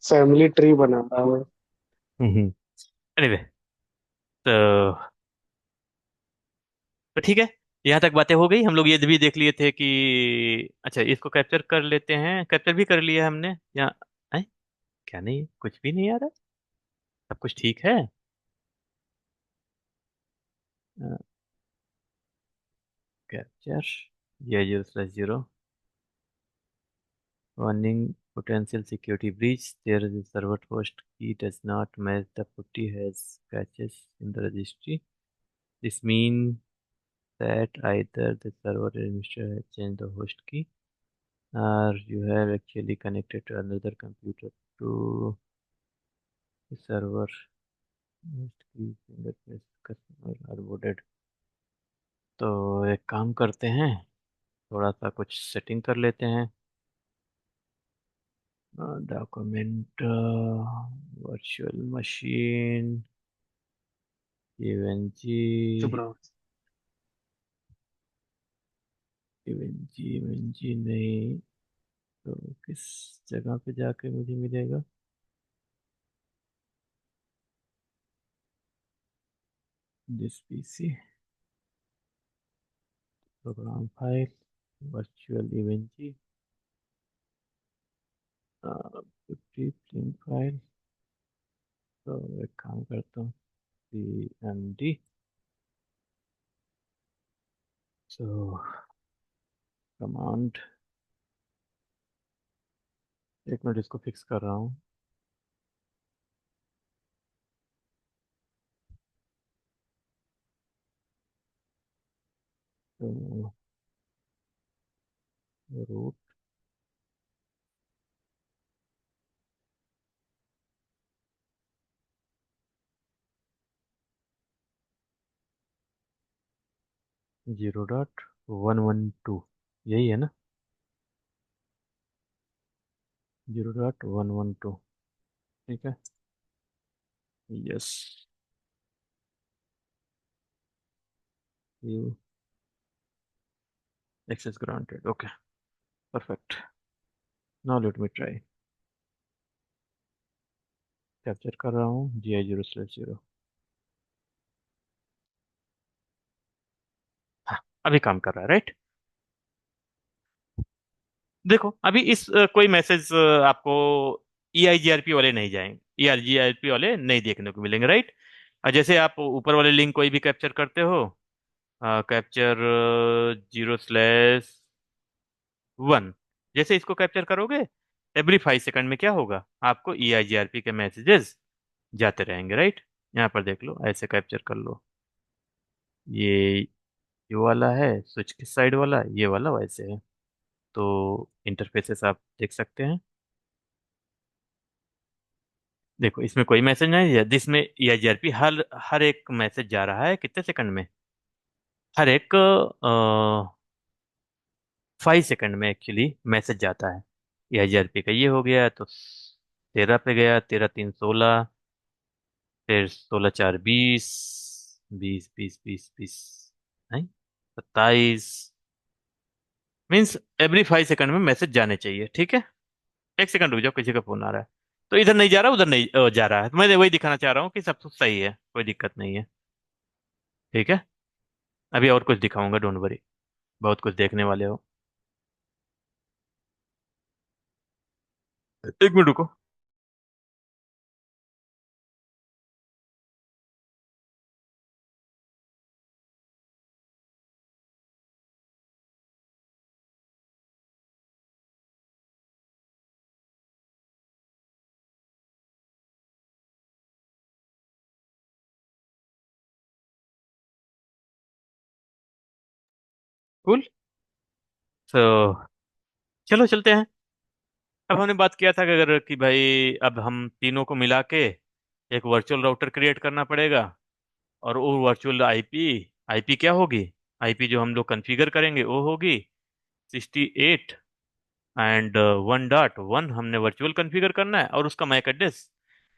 Family tree बना रहा हूँ। एनीवे, तो ठीक है। यहाँ तक बातें हो गई। हम लोग ये भी देख लिए थे कि अच्छा, इसको कैप्चर कर लेते हैं। कैप्चर भी कर लिया हमने या हैं? क्या नहीं, कुछ भी नहीं आ रहा। सब कुछ ठीक है। कैप्चर ये 0/0 warning, potential security breach. There is a server host key does not match the 50 has patches in the registry. This means that either the server administrator has changed the host key or you have actually connected to another computer to the server. Host key fingerprint customer are boarded. तो एक काम करते हैं, थोड़ा सा कुछ setting कर लेते हैं। डॉक्यूमेंट, वर्चुअल मशीन, इवेंजी, चुप रहो। इवेंजी नहीं। तो किस जगह पे जाके मुझे मिलेगा? This PC, program file, virtual इवेंजी, 50 फाइल। तो एक काम करता हूँ, cmd। सो कमांड, एक मिनट इसको फिक्स कर रहा हूँ। तो रूट, 0.112, यही है ना? 0.112, ठीक है। Yes, you access granted, okay, perfect. Now let me try. Capture कर रहा हूँ GI 0/0। हाँ, अभी काम कर रहा है, राइट? देखो अभी इस कोई मैसेज आपको EIGRP वाले नहीं जाएंगे, EIGRP वाले नहीं देखने को मिलेंगे, राइट? जैसे आप ऊपर वाले लिंक कोई भी कैप्चर करते हो, कैप्चर 0/1, जैसे इसको कैप्चर करोगे, एवरी 5 सेकंड में क्या होगा, आपको EIGRP के मैसेजेस जाते रहेंगे, राइट? यहाँ पर देख लो, ऐसे कैप्चर कर लो। ये ये वाला है स्विच किस साइड वाला, ये वाला वैसे है। तो इंटरफेसेस आप देख सकते हैं। देखो इसमें कोई मैसेज नहीं है, जिसमें EIGRP हर हर एक मैसेज जा रहा है कितने सेकंड में, हर एक 5 सेकंड में एक्चुअली मैसेज जाता है। EIGRP का ये हो गया, तो 13 पे गया, 13 3 16, फिर 16 4 20, 20 20 20 20, नहीं, 27। मीन्स एवरी 5 सेकंड में मैसेज जाने चाहिए, ठीक है। एक सेकंड रुक जाओ, किसी का फोन आ रहा है। तो इधर नहीं जा रहा, उधर नहीं जा रहा है, तो मैं वही दिखाना चाह रहा हूँ कि सब कुछ सही है, कोई दिक्कत नहीं है, ठीक है। अभी और कुछ दिखाऊंगा, डोंट वरी, बहुत कुछ देखने वाले हो। एक मिनट रुको। कूल। तो चलो चलते हैं। अब हमने बात किया था कि अगर कि भाई अब हम तीनों को मिला के एक वर्चुअल राउटर क्रिएट करना पड़ेगा। और वो वर्चुअल आईपी, आईपी क्या होगी, आईपी जो हम लोग कॉन्फ़िगर करेंगे वो होगी 68 एंड 1.1। हमने वर्चुअल कॉन्फ़िगर करना है, और उसका MAC address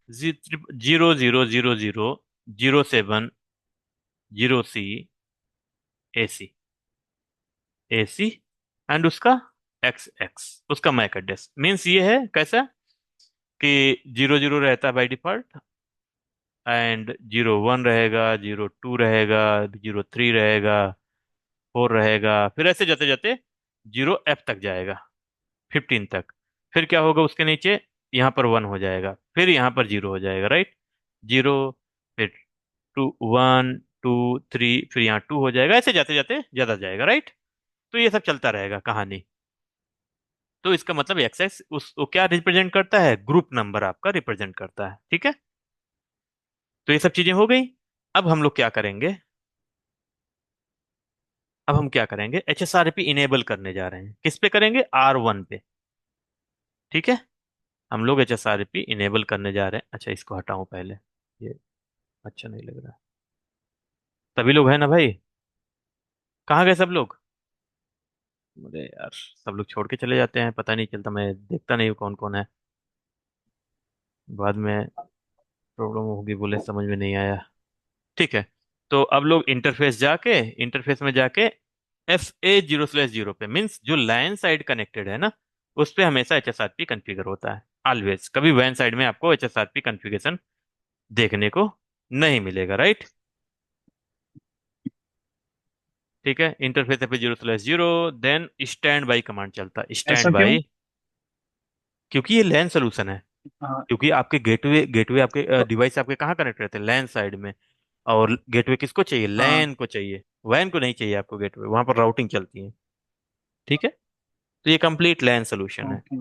0 0 0 0 0 7 0C AC, and उसका XX, उसका मैक एड्रेस मीन्स ये है कैसा, कि 0 0 रहता है बाई डिफॉल्ट, एंड 0 1 रहेगा, 0 2 रहेगा, 0 3 रहेगा, 4 रहेगा, फिर ऐसे जाते जाते 0 F तक जाएगा, 15 तक। फिर क्या होगा उसके नीचे, यहाँ पर 1 हो जाएगा, फिर यहाँ पर 0 हो जाएगा, राइट। 0, फिर 2 1 2 3, फिर यहाँ 2 हो जाएगा, ऐसे जाते जाते ज्यादा जाएगा, राइट। तो ये सब चलता रहेगा कहानी। तो इसका मतलब एक्सेस उस वो क्या रिप्रेजेंट करता है, ग्रुप नंबर आपका रिप्रेजेंट करता है, ठीक है। तो ये सब चीजें हो गई। अब हम लोग क्या करेंगे, अब हम क्या करेंगे, HSRP इनेबल करने जा रहे हैं, किस पे करेंगे, R1 पे, ठीक है। हम लोग HSRP इनेबल करने जा रहे हैं। अच्छा, इसको हटाऊं पहले, ये अच्छा नहीं लग रहा। सभी लोग हैं ना भाई, कहाँ गए सब लोग। अरे यार, सब लोग छोड़ के चले जाते हैं, पता नहीं चलता, मैं देखता नहीं हूँ कौन कौन है, बाद में प्रॉब्लम होगी, बोले समझ में नहीं आया। ठीक है, तो अब लोग इंटरफेस में जाके FA0/0 पे, मीन्स जो लैन साइड कनेक्टेड है ना, उस पे हमेशा HSRP कॉन्फ़िगर होता है ऑलवेज। कभी वैन साइड में आपको HSRP कॉन्फ़िगरेशन देखने को नहीं मिलेगा, राइट। ठीक है, interface FA0/0, then standby command चलता है, ऐसा स्टैंड क्यों? बाई। क्योंकि ये लैन सोल्यूशन है, हाँ। क्योंकि आपके गेटवे गेटवे आपके तो डिवाइस आपके कहाँ कनेक्ट रहते हैं, लैन साइड में। और गेटवे किसको चाहिए, हाँ। लैन को चाहिए, वैन को नहीं चाहिए आपको, गेटवे वहां पर राउटिंग चलती है, ठीक है। तो ये कंप्लीट लैन सोल्यूशन है। ओके।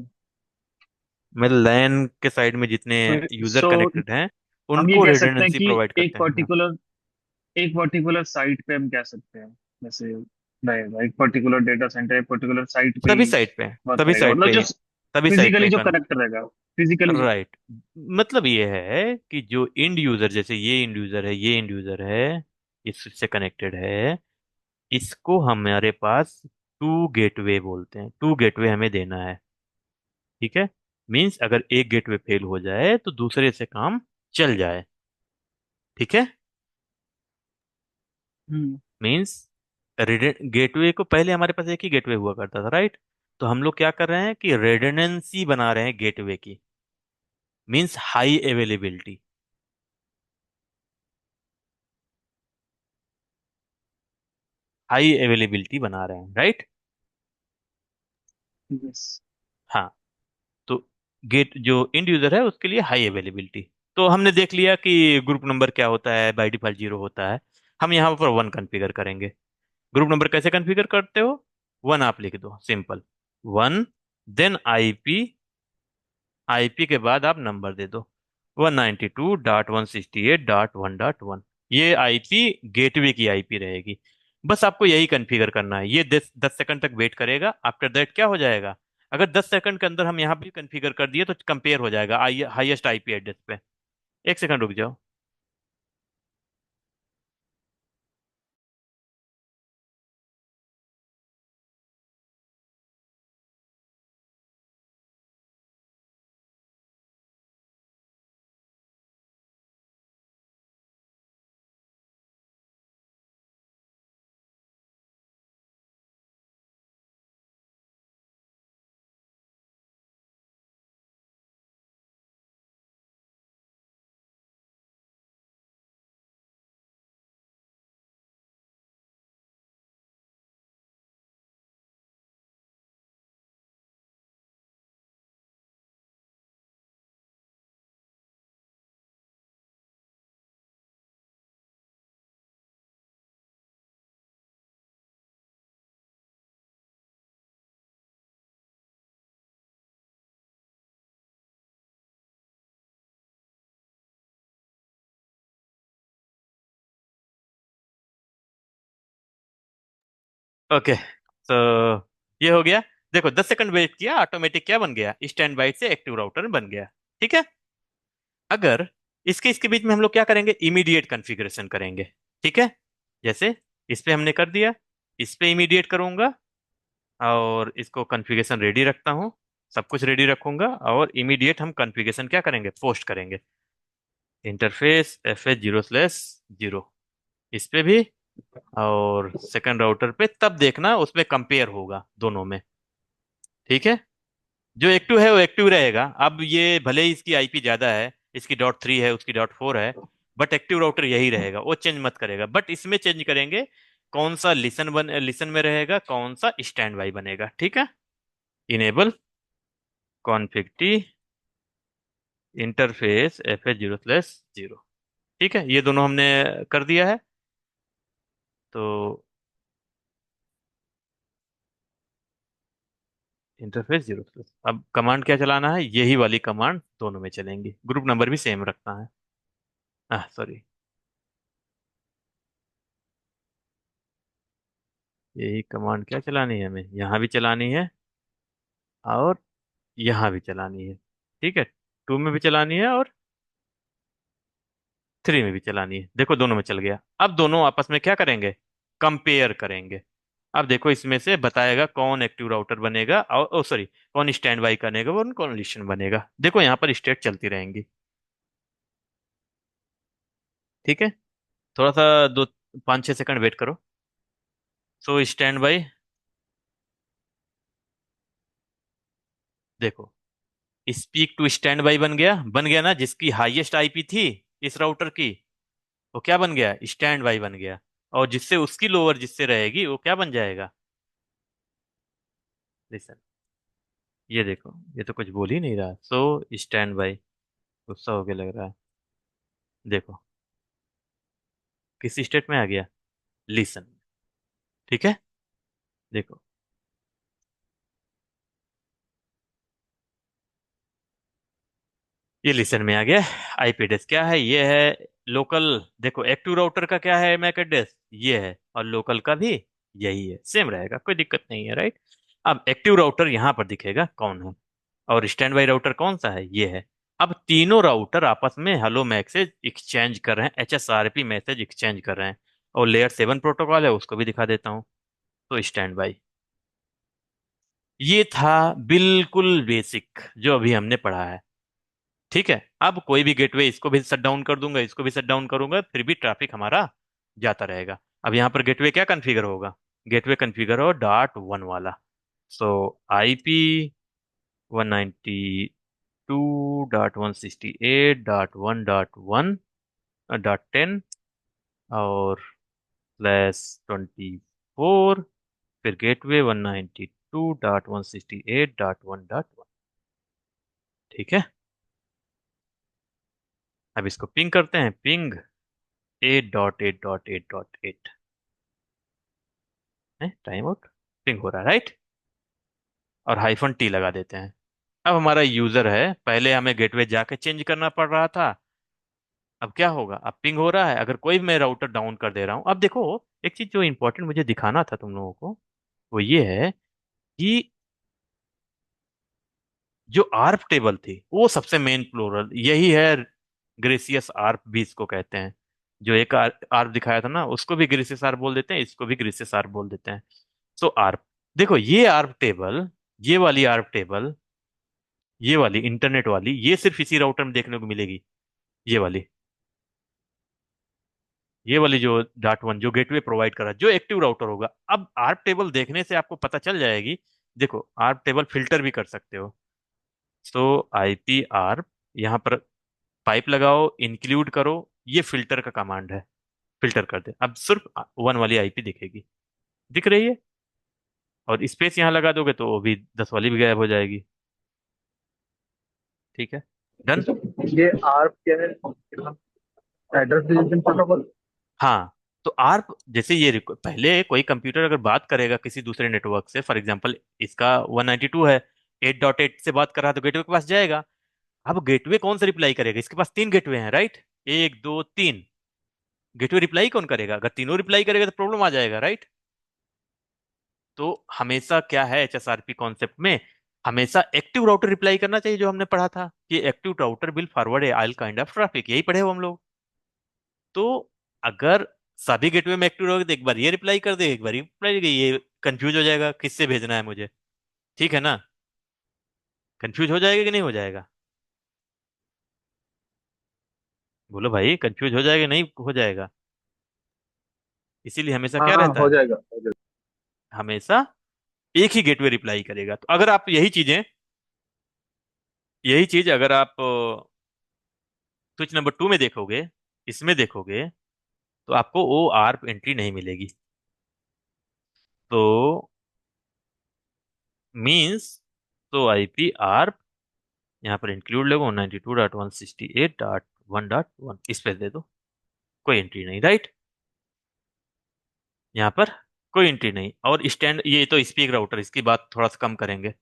मतलब लैन के साइड में जितने तो यूजर सो कनेक्टेड हैं हम ये उनको कह सकते हैं रिडंडेंसी कि प्रोवाइड एक करते हैं, हाँ। पर्टिकुलर एक पर्टिकुलर साइट पे हम कह सकते हैं, जैसे रहेगा एक पर्टिकुलर डेटा सेंटर एक पर्टिकुलर साइट पे सभी ही साइड पे, वर्क सभी करेगा, साइड पे मतलब जो ही, सभी साइड पे फिजिकली जो कन कनेक्ट रहेगा, फिजिकली। राइट। मतलब ये है कि जो इंड यूजर, जैसे ये इंड यूजर है, ये इंड यूजर है, इससे कनेक्टेड है, इसको हमारे पास टू गेटवे बोलते हैं, टू गेटवे हमें देना है, ठीक है। मीन्स अगर एक गेटवे फेल हो जाए तो दूसरे से काम चल जाए, ठीक है। हम्म। मीन्स गेटवे को, पहले हमारे पास एक ही गेटवे हुआ करता था, राइट। तो हम लोग क्या कर रहे हैं कि रेडंडेंसी बना रहे हैं गेटवे की, means high availability, high availability बना रहे हैं, राइट। यस। हाँ, तो गेट जो इंड यूजर है उसके लिए हाई अवेलेबिलिटी। तो हमने देख लिया कि ग्रुप नंबर क्या होता है, बाई डिफॉल्ट 0 होता है। हम यहाँ पर 1 कॉन्फ़िगर करेंगे। ग्रुप नंबर कैसे कॉन्फ़िगर करते हो, 1 आप लिख दो, सिंपल। 1, देन आईपी के बाद आप नंबर दे दो, 192.168.1.1। ये आईपी गेटवे की आईपी रहेगी। बस आपको यही कॉन्फ़िगर करना है, ये 10 10 सेकंड तक वेट करेगा, आफ्टर दैट क्या हो जाएगा, अगर 10 सेकंड के अंदर हम यहाँ भी कॉन्फ़िगर कर दिए तो कंपेयर हो जाएगा हाईएस्ट आईपी एड्रेस पे। 1 सेकंड रुक जाओ। ओके, तो ये हो गया। देखो 10 सेकंड वेट किया, ऑटोमेटिक क्या बन गया, स्टैंड बाई से एक्टिव राउटर बन गया, ठीक है। अगर इसके इसके बीच में हम लोग क्या करेंगे, इमीडिएट कॉन्फ़िगरेशन करेंगे, ठीक है। जैसे इस पे हमने कर दिया, इस पे इमीडिएट करूंगा, और इसको कॉन्फ़िगरेशन रेडी रखता हूँ, सब कुछ रेडी रखूंगा, और इमीडिएट हम कॉन्फ़िगरेशन क्या करेंगे, पोस्ट करेंगे। इंटरफेस FH0/0, इस पे भी, और सेकंड राउटर पे, तब देखना उसमें कंपेयर होगा दोनों में, ठीक है। जो एक्टिव है वो एक्टिव रहेगा। अब ये भले ही इसकी आईपी ज्यादा है, इसकी .3 है, उसकी .4 है, बट एक्टिव राउटर यही रहेगा, वो चेंज मत करेगा। बट इसमें चेंज करेंगे, कौन सा लिसन में रहेगा, कौन सा स्टैंड बाई बनेगा। ठीक है। Enable config T interface FH0/0। ठीक है, ये दोनों हमने कर दिया है। तो इंटरफेस 0+, अब कमांड क्या चलाना है, यही वाली कमांड दोनों में चलेंगी। ग्रुप नंबर भी सेम रखना है। सॉरी, यही कमांड क्या चलानी है, हमें यहाँ भी चलानी है और यहाँ भी चलानी है। ठीक है, 2 में भी चलानी है और 3 में भी चलानी है। देखो दोनों में चल गया। अब दोनों आपस में क्या करेंगे, कंपेयर करेंगे। अब देखो इसमें से बताएगा कौन एक्टिव राउटर बनेगा और ओ सॉरी, कौन स्टैंड बाई करनेगा और कौन लिशन बनेगा। देखो यहाँ पर स्टेट चलती रहेंगी। ठीक है, थोड़ा सा 2 5 6 सेकंड वेट करो। सो स्टैंड बाई, देखो स्पीक टू स्टैंड बाई बन गया ना, जिसकी हाईएस्ट आईपी थी इस राउटर की, वो क्या बन गया, स्टैंड बाई बन गया। और जिससे उसकी लोअर जिससे रहेगी वो क्या बन जाएगा, लिसन। ये देखो, ये तो कुछ बोल ही नहीं रहा। सो स्टैंड बाई, गुस्सा होके लग रहा है। देखो किस स्टेट में आ गया, लिसन। ठीक है, देखो ये लिसन में आ गया। आईपी एड्रेस क्या है, ये है लोकल। देखो एक्टिव राउटर का क्या है मैक एड्रेस, ये है, और लोकल का भी यही है, सेम रहेगा, कोई दिक्कत नहीं है, राइट। अब एक्टिव राउटर यहाँ पर दिखेगा कौन है, और स्टैंड बाई राउटर कौन सा है, ये है। अब तीनों राउटर आपस में हेलो मैसेज एक्सचेंज कर रहे हैं, HSRP मैसेज एक्सचेंज कर रहे हैं। और लेयर 7 प्रोटोकॉल है, उसको भी दिखा देता हूँ। तो स्टैंड बाई, ये था बिल्कुल बेसिक जो अभी हमने पढ़ा है। ठीक है, अब कोई भी गेटवे, इसको भी शट डाउन कर दूंगा, इसको भी शट डाउन करूंगा, फिर भी ट्रैफिक हमारा जाता रहेगा। अब यहाँ पर गेटवे क्या कॉन्फ़िगर होगा, गेटवे कॉन्फ़िगर हो .1 वाला। सो IP 192.168.1.1.10 और /24, फिर गेटवे 192.168.1.1। ठीक है, अब इसको पिंग करते हैं, पिंग 8.8.8.8 है, टाइम आउट, पिंग हो रहा है, राइट। और -T लगा देते हैं। अब हमारा यूजर है, पहले हमें गेटवे जाके चेंज करना पड़ रहा था, अब क्या होगा, अब पिंग हो रहा है। अगर कोई भी मैं राउटर डाउन कर दे रहा हूं, अब देखो एक चीज जो इंपॉर्टेंट मुझे दिखाना था तुम लोगों को, वो ये है कि जो आर्प टेबल थी वो सबसे मेन प्लूरल यही है। ग्रेसियस आर्प भी इसको कहते हैं। जो एक आर्प दिखाया था ना, उसको भी ग्रेसियस आर्प बोल देते हैं, इसको भी ग्रेसियस आर्प बोल देते हैं। सो आर्प, देखो ये आर्प टेबल, ये वाली आर्प टेबल, ये वाली इंटरनेट वाली, ये सिर्फ इसी राउटर में देखने को मिलेगी। ये वाली, ये वाली जो .1 जो गेटवे प्रोवाइड कर रहा है, जो एक्टिव राउटर होगा। अब आर्प टेबल देखने से आपको पता चल जाएगी। देखो आर्प टेबल फिल्टर भी कर सकते हो। सो IP आर्प, यहाँ पर पाइप लगाओ, इंक्लूड करो, ये फिल्टर का कमांड है। फिल्टर कर दे, अब सिर्फ 1 वाली IP दिखेगी, दिख रही है। और स्पेस यहाँ लगा दोगे तो वो भी 10 वाली भी गायब हो जाएगी। ठीक है, डन। ये आर्प क्या है, एड्रेस रिलीजन प्रोटोकॉल। हाँ, तो आर्प जैसे ये पहले कोई कंप्यूटर अगर बात करेगा किसी दूसरे नेटवर्क से, फॉर एग्जांपल इसका 192 है, 8.8 से बात कर रहा है, तो गेटवे के पास जाएगा। अब गेटवे कौन सा रिप्लाई करेगा, इसके पास 3 गेटवे हैं, राइट, 1 2 3। गेटवे रिप्लाई कौन करेगा, अगर तीनों रिप्लाई करेगा तो प्रॉब्लम आ जाएगा, राइट। तो हमेशा क्या है HSRP कॉन्सेप्ट में, हमेशा एक्टिव राउटर रिप्लाई करना चाहिए, जो हमने पढ़ा था कि active router will forward all kind of traffic, यही पढ़े हो हम लोग। तो अगर सभी गेटवे में एक्टिव रहोगे तो एक बार ये रिप्लाई कर दे, एक बार ये रिप्लाई दे, ये कंफ्यूज हो जाएगा किससे भेजना है मुझे। ठीक है ना, कंफ्यूज हो जाएगा कि नहीं हो जाएगा, बोलो भाई, कंफ्यूज हो जाएगा नहीं हो जाएगा। इसीलिए हमेशा हाँ क्या हाँ, रहता हो है, जाएगा हो जाएगा। हमेशा एक ही गेटवे रिप्लाई करेगा। तो अगर आप यही चीजें यही चीज अगर आप स्विच नंबर 2 में देखोगे, इसमें देखोगे, तो आपको वो आर्प एंट्री नहीं मिलेगी। तो मीन्स, तो आईपी आर्प यहाँ पर इंक्लूड लोगे 192.168.1.1, इस पे दे दो, कोई एंट्री नहीं, राइट। यहाँ पर कोई एंट्री नहीं। और स्टैंड, ये तो स्पीक राउटर, इसकी बात थोड़ा सा कम करेंगे।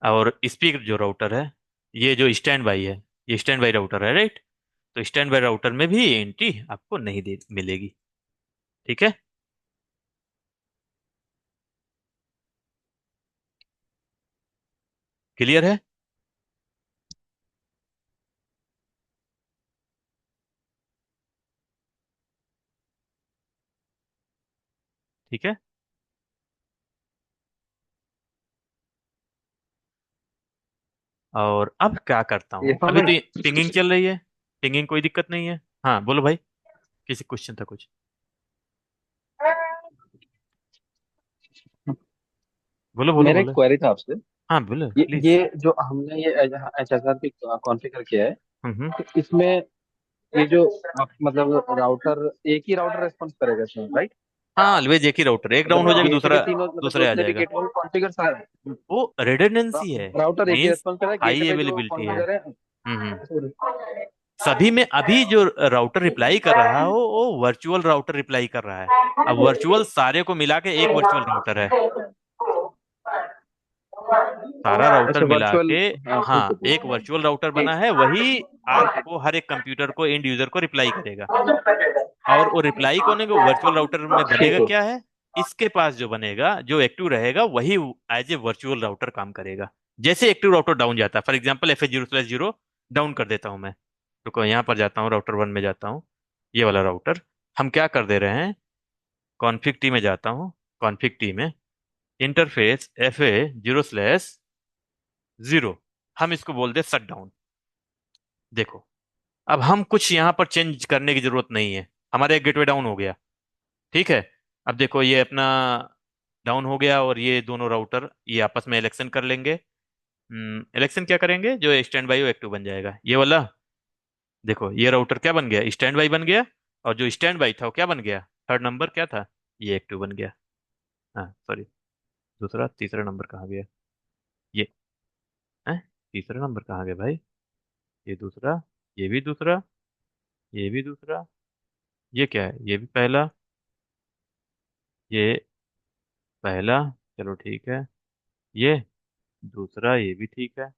और स्पीक जो राउटर है, ये जो स्टैंड बाई है, ये स्टैंड बाई राउटर है, राइट। तो स्टैंड बाई राउटर में भी एंट्री आपको नहीं दे मिलेगी। ठीक है। क्लियर है। ठीक है। और अब क्या करता हूँ, इरफान अभी तो भाई, पिंगिंग चल रही है, पिंगिंग कोई दिक्कत नहीं है। हाँ बोलो भाई, किसी क्वेश्चन था कुछ? बोलो बोलो मेरा एक बोलो। क्वेरी था आपसे। हाँ बोलो ये प्लीज। जो हमने ये HSR पे कॉन्फ़िगर किया है, हम्म। तो इसमें ये जो मतलब राउटर, एक ही राउटर रेस्पॉन्स करेगा इसमें, राइट? हाँ ऑलवेज एक ही राउटर, एक डाउन हो मतलब जाएगा ये से भी दूसरा, तीनों, मतलब दूसरे आ जितने भी जाएगा। गेटवे कॉन्फ़िगर सारे वो रिडंडेंसी है, राउटर एक ही मीन्स रेस्पॉन्स करेगा, हाई गेटवे जो अवेलेबिलिटी है। कॉन्फ़िगर है। हम्म। सभी में अभी जो राउटर रिप्लाई कर रहा है वो वर्चुअल राउटर रिप्लाई कर रहा है। अब वर्चुअल सारे को मिला के एक वर्चुअल राउटर है, सारा राउटर अच्छा, मिला के। वर्चुअल। हाँ, हाँ, ठीक है, एक ठीक वर्चुअल राउटर बना है, वही आर्प को, हर एक कंप्यूटर को, एंड यूजर को रिप्लाई करेगा। और वो रिप्लाई कोने को वर्चुअल राउटर में है, बनेगा ठीक है। क्या है, इसके पास जो बनेगा, जो एक्टिव रहेगा, वही एज ए वर्चुअल राउटर काम करेगा। जैसे एक्टिव राउटर डाउन जाता है, फॉर एग्जाम्पल FA0/0 डाउन कर देता हूं मैं, रुको यहाँ पर जाता हूँ, राउटर 1 में जाता हूँ, ये वाला राउटर। हम क्या कर दे रहे हैं, कॉन्फ़िग टी में जाता हूँ, कॉन्फ़िग टी में इंटरफेस FA0/0, हम इसको बोल दे शट डाउन। देखो, अब हम कुछ यहाँ पर चेंज करने की जरूरत नहीं है, हमारा एक गेटवे डाउन हो गया। ठीक है। अब देखो ये अपना डाउन हो गया, और ये दोनों राउटर ये आपस में इलेक्शन कर लेंगे। इलेक्शन क्या करेंगे, जो स्टैंड बाई वो एक्टिव बन जाएगा, ये वाला। देखो ये राउटर क्या बन गया, स्टैंड बाई बन गया। और जो स्टैंड बाई था वो क्या बन गया, थर्ड नंबर क्या था, ये एक्टिव बन गया। हाँ सॉरी, दूसरा, तीसरा नंबर कहाँ गया, ये है, तीसरा नंबर कहाँ गया भाई, ये दूसरा, ये भी दूसरा, ये भी दूसरा, ये क्या है, ये भी पहला, ये पहला, चलो ठीक है, ये दूसरा, ये भी ठीक है,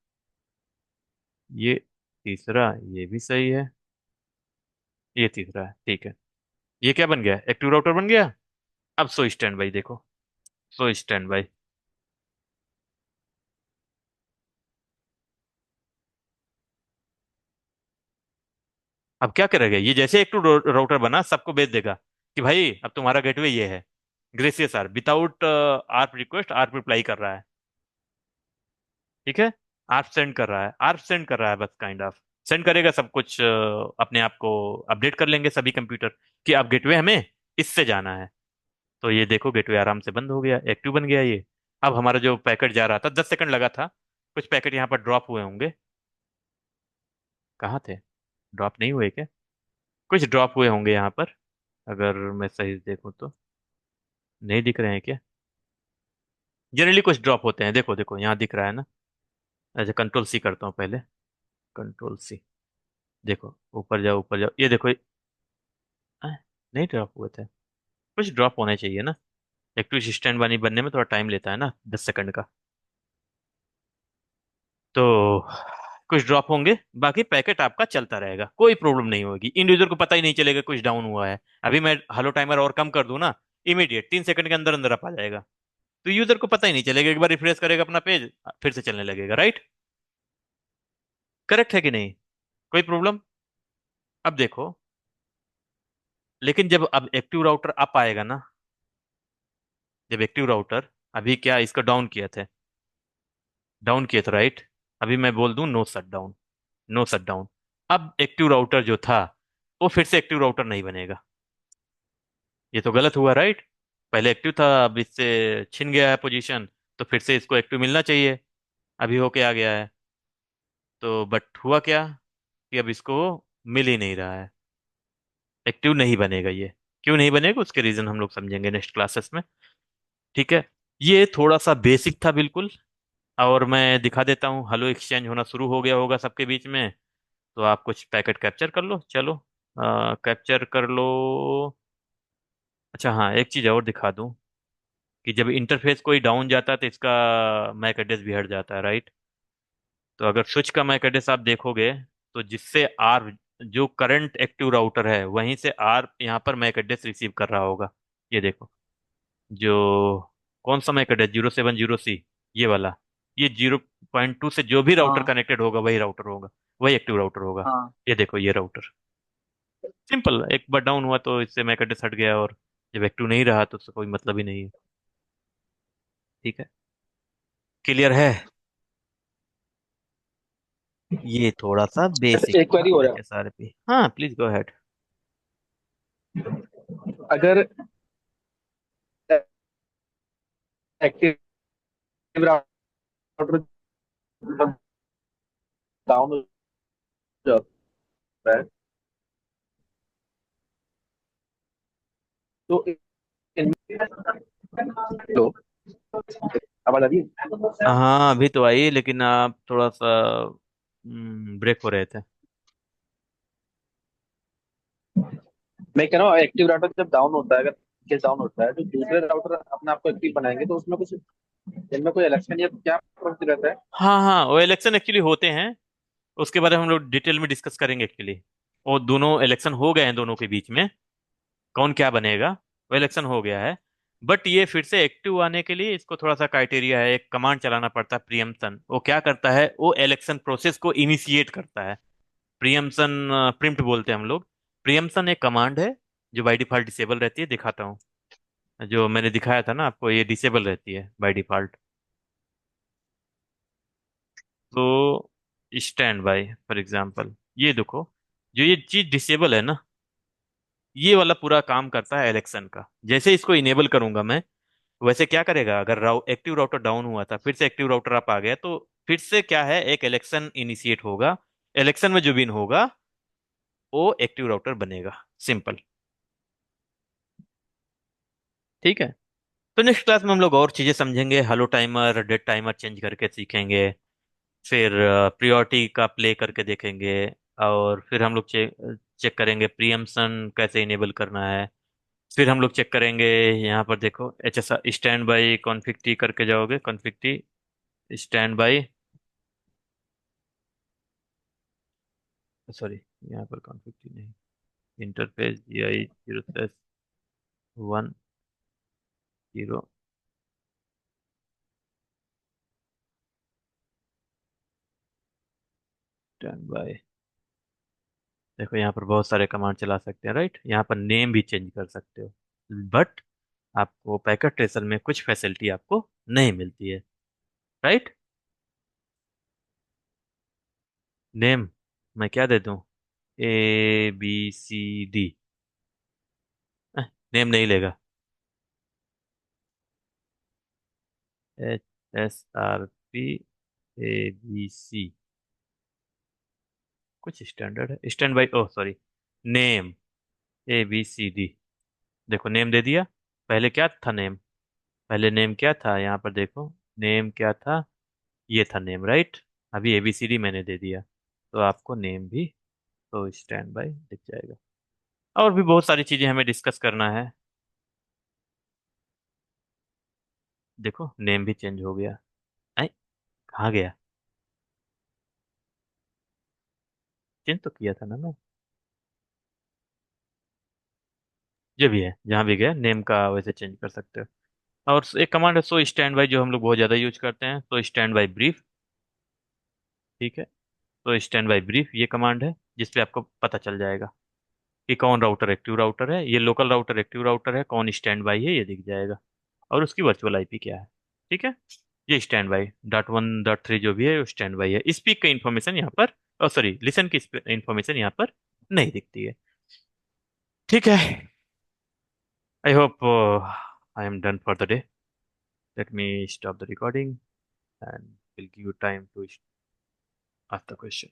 ये तीसरा, ये भी सही है, ये तीसरा है, ठीक है। ये क्या बन गया, एक्टिव राउटर बन गया। अब सो स्टैंड बाई देखो, सो स्टैंड बाई। अब क्या करेगा, ये जैसे एक्टिव राउटर बना, सबको भेज देगा कि भाई अब तुम्हारा गेटवे ये है, gratuitous ARP, without ARP request ARP reply कर रहा है। ठीक है। आर्प सेंड कर रहा है, आर्प सेंड कर रहा है, बस काइंड ऑफ सेंड करेगा, सब कुछ अपने आप को अपडेट कर लेंगे सभी कंप्यूटर कि अब गेटवे हमें इससे जाना है। तो ये देखो गेटवे आराम से बंद हो गया, एक्टिव बन गया ये। अब हमारा जो पैकेट जा रहा था, 10 सेकंड लगा था, कुछ पैकेट यहाँ पर ड्रॉप हुए होंगे। कहाँ थे, ड्रॉप नहीं हुए क्या, कुछ ड्रॉप हुए होंगे यहाँ पर, अगर मैं सही देखूँ तो। नहीं दिख रहे हैं क्या, जनरली कुछ ड्रॉप होते हैं, देखो देखो यहाँ दिख रहा है ना। अच्छा कंट्रोल C करता हूँ पहले, कंट्रोल C। देखो ऊपर जाओ, ऊपर जाओ, ये देखो नहीं ड्रॉप हुए थे, कुछ ड्रॉप होने चाहिए ना, एक्टिव स्टैंड बानी बनने में थोड़ा टाइम लेता है ना, 10 सेकंड का। तो कुछ ड्रॉप होंगे, बाकी पैकेट आपका चलता रहेगा, कोई प्रॉब्लम नहीं होगी, इन यूजर को पता ही नहीं चलेगा कुछ डाउन हुआ है। अभी मैं हेलो टाइमर और कम कर दूं ना, इमीडिएट 3 सेकंड के अंदर अंदर आप आ जाएगा। तो यूजर को पता ही नहीं चलेगा, एक बार रिफ्रेश करेगा अपना पेज, फिर से चलने लगेगा, राइट। करेक्ट है कि नहीं, कोई प्रॉब्लम। अब देखो, लेकिन जब अब एक्टिव राउटर अप आएगा ना, जब एक्टिव राउटर, अभी क्या इसका डाउन किया थे, डाउन किया था, राइट। अभी मैं बोल दूं no shut down, no shut down. अब एक्टिव राउटर जो था वो फिर से एक्टिव राउटर नहीं बनेगा, ये तो गलत हुआ, राइट। पहले एक्टिव था, अब इससे छिन गया है पोजीशन, तो फिर से इसको एक्टिव मिलना चाहिए, अभी होके आ गया है। तो बट हुआ क्या कि अब इसको मिल ही नहीं रहा है, एक्टिव नहीं बनेगा ये। क्यों नहीं बनेगा उसके रीजन हम लोग समझेंगे नेक्स्ट क्लासेस में। ठीक है, ये थोड़ा सा बेसिक था बिल्कुल। और मैं दिखा देता हूँ, हेलो एक्सचेंज होना शुरू हो गया होगा सबके बीच में। तो आप कुछ पैकेट कैप्चर कर लो, चलो कैप्चर कर लो। अच्छा हाँ, एक चीज़ और दिखा दूँ कि जब इंटरफेस कोई डाउन जाता है तो इसका मैक एड्रेस भी हट जाता है, राइट। तो अगर स्विच का मैक एड्रेस आप देखोगे, तो जिससे आर, जो करंट एक्टिव राउटर है वहीं से आर यहाँ पर मैक एड्रेस रिसीव कर रहा होगा। ये देखो, जो कौन सा मैक एड्रेस, 070C, ये वाला, ये 0.2 से जो भी राउटर हाँ कनेक्टेड होगा वही राउटर होगा, वही एक्टिव राउटर होगा। हाँ। ये देखो ये राउटर, सिंपल, एक बार डाउन हुआ तो इससे मैक एड्रेस हट गया, और जब एक्टिव नहीं रहा तो उससे कोई मतलब ही नहीं है। ठीक है, क्लियर है। ये थोड़ा सा बेसिक एक था क्वेरी हो रहा एसआरपी। हाँ प्लीज गो अहेड। है, अगर एक्टिव राउटर डाउन हो जाता है तो लो, आवाज आ रही है? हाँ अभी तो आई, लेकिन आप थोड़ा सा ब्रेक हो रहे थे। मैं कह रहा हूँ एक्टिव राउटर जब डाउन होता है, अगर केस डाउन होता है तो दूसरे राउटर अपने आप को एक्टिव बनाएंगे, तो उसमें कुछ, इनमें कोई इलेक्शन या क्या प्रोसीजर रहता है? हाँ हाँ, वो इलेक्शन एक्चुअली होते हैं, उसके बारे में हम लोग डिटेल में डिस्कस करेंगे एक्चुअली। वो दोनों इलेक्शन हो गए हैं दोनों के बीच में, कौन क्या बनेगा, वो इलेक्शन हो गया है। बट ये फिर से एक्टिव आने के लिए इसको थोड़ा सा क्राइटेरिया है, एक कमांड चलाना पड़ता है, प्रियम्पशन। वो क्या करता है, वो इलेक्शन प्रोसेस को इनिशिएट करता है। प्रियम्पशन, प्रिम्प्ट बोलते हैं हम लोग। प्रियम्पशन एक कमांड है जो बाय डिफॉल्ट डिसेबल रहती है, दिखाता हूँ। जो मैंने दिखाया था ना आपको, ये डिसेबल रहती है बाय डिफॉल्ट। तो स्टैंड बाय फॉर एग्जांपल, ये देखो, जो ये चीज डिसेबल है ना, ये वाला पूरा काम करता है इलेक्शन का। जैसे इसको इनेबल करूंगा मैं, वैसे क्या करेगा, अगर एक्टिव राउटर डाउन हुआ था, फिर से एक्टिव राउटर आप आ गया, तो फिर से क्या है, एक इलेक्शन इनिशिएट होगा। इलेक्शन में जो विन होगा वो एक्टिव राउटर बनेगा, सिंपल। ठीक है, तो नेक्स्ट क्लास में हम लोग और चीजें समझेंगे, hello timer, dead timer change करके सीखेंगे। फिर प्रियोरिटी का प्ले करके देखेंगे। और फिर हम लोग चेक चेक करेंगे प्रियम्पशन कैसे इनेबल करना है। फिर हम लोग चेक करेंगे, यहाँ पर देखो, H S standby config T करके जाओगे, config T standby, sorry, यहाँ पर कॉन्फिग टी नहीं, interface G I 0/1 0 standby. देखो यहाँ पर बहुत सारे कमांड चला सकते हैं, राइट। यहाँ पर नेम भी चेंज कर सकते हो, बट आपको पैकेट ट्रेसर में कुछ फैसिलिटी आपको नहीं मिलती है, राइट। नेम मैं क्या दे दूं, ABCD, नेम नहीं लेगा। HSRP ABC, कुछ स्टैंडर्ड है, stand by, oh sorry, name ABCD। देखो नेम दे दिया। पहले क्या था नेम, पहले नेम क्या था, यहाँ पर देखो, नेम क्या था, ये था नेम, राइट। अभी ABCD मैंने दे दिया, तो आपको नेम भी तो स्टैंड बाई दिख जाएगा। और भी बहुत सारी चीजें हमें डिस्कस करना है। देखो नेम भी चेंज हो गया, ऐ कहाँ गया, चेंज तो किया था ना मैं। जो भी है, जहाँ भी गया नेम का वैसे चेंज कर सकते हो। और एक कमांड है सो स्टैंड बाई, जो हम लोग बहुत ज़्यादा यूज करते हैं, सो स्टैंड बाई ब्रीफ। ठीक है, तो स्टैंड बाई ब्रीफ ये कमांड है, जिसपे आपको पता चल जाएगा कि कौन राउटर एक्टिव राउटर है, ये लोकल राउटर एक्टिव राउटर है, कौन स्टैंड बाई है, ये दिख जाएगा। और उसकी वर्चुअल आईपी क्या है। ठीक है, ये स्टैंड बाई .1.3 जो भी है वो स्टैंड बाई है। स्पीक का इन्फॉर्मेशन यहाँ पर, सॉरी लिसन की इन्फॉर्मेशन यहाँ पर नहीं दिखती है। ठीक है, I hope I am done for the day. Let me stop the recording and will give you time to ask the question.